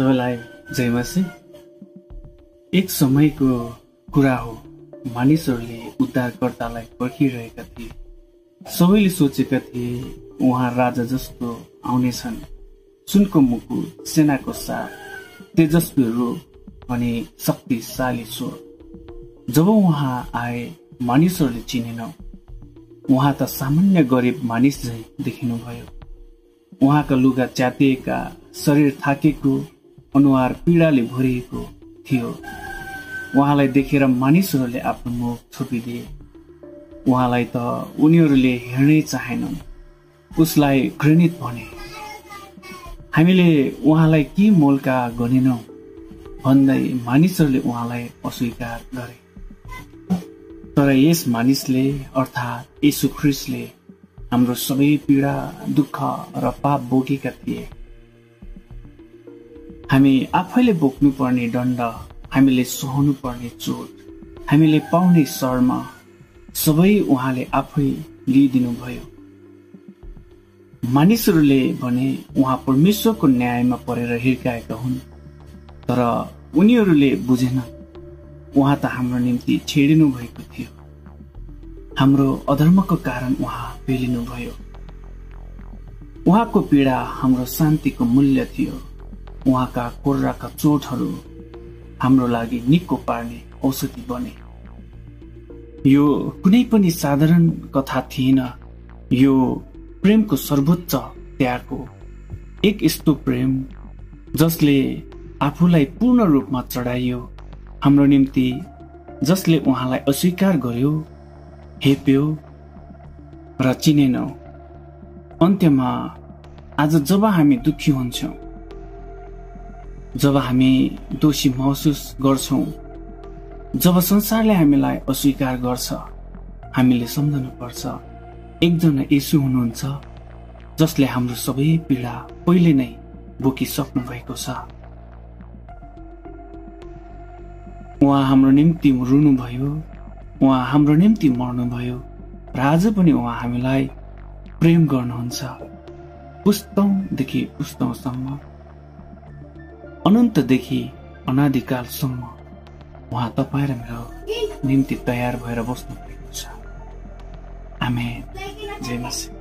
सबैलाई जय मसी। एक समयको कुरा हो, मानिसहरूले उद्धारकर्तालाई पर्खिरहेका थिए। सबैले सोचेका थिए उहाँ राजा जस्तो आउनेछन्, सुनको मुकुट, सेनाको साथ, तेजस्वी रूप अनि शक्तिशाली स्वर। जब उहाँ आए, मानिसहरूले चिनेन। उहाँ त सामान्य गरिब मानिस झैं देखिनुभयो। उहाँका लुगा च्यातिएका, शरीर थाकेको, अनुहार पीडाले भरिएको थियो। उहाँलाई देखेर मानिसहरूले आफ्नो मुख छोपिदिए। उहाँलाई त उनीहरूले हेर्नै चाहेनन्, उसलाई घृणित भने। हामीले उहाँलाई के मोलका गनेनौं भन्दै मानिसहरूले उहाँलाई अस्वीकार गरे। तर यस मानिसले अर्थात् यीशु ख्रीष्टले हाम्रो सबै पीडा, दुःख र पाप बोकेका थिए। हामी आफैले बोक्नुपर्ने दण्ड, हामीले सहनु पर्ने चोट, हामीले पाउने शर्म सबै उहाँले आफै लिइदिनुभयो। मानिसहरूले भने उहाँ परमेश्वरको न्यायमा परेर हिर्काएका हुन्, तर उनीहरूले बुझेन उहाँ त हाम्रो निम्ति छेडिनु भएको थियो। हाम्रो अधर्मको कारण उहाँ पेलिनुभयो। उहाँको पीडा हाम्रो शान्तिको मूल्य थियो। उहाँका कोर्राका चोटहरू हाम्रो लागि निको पार्ने औषधि बने। यो कुनै पनि साधारण कथा थिएन। यो प्रेमको सर्वोच्च त्याग हो। एक यस्तो प्रेम जसले आफूलाई पूर्ण रूपमा चढाइयो हाम्रो निम्ति, जसले उहाँलाई अस्वीकार गर्यो, हेप्यो र चिनेनौ। अन्त्यमा आज जब हामी दुखी हुन्छौं, जब हामी दोषी महसुस गर्छौं, जब संसारले हामीलाई अस्वीकार गर्छ, हामीले सम्झनु पर्छ एकजना येशू हुनुहुन्छ जसले हाम्रो सबै पीडा पहिले नै बोकिसक्नु भएको छ। उहाँ हाम्रो निम्ति रुनुभयो, उहाँ हाम्रो निम्ति मर्नुभयो र आज पनि उहाँ हामीलाई प्रेम गर्नुहुन्छ। पुस्तौंदेखि पुस्तौंसम्म, अनन्तदेखि अनादिकालसम्म उहाँ तपाईँ र मेरो निम्ति तयार भएर बस्नु भएको छ। आमेन। जय मसीह।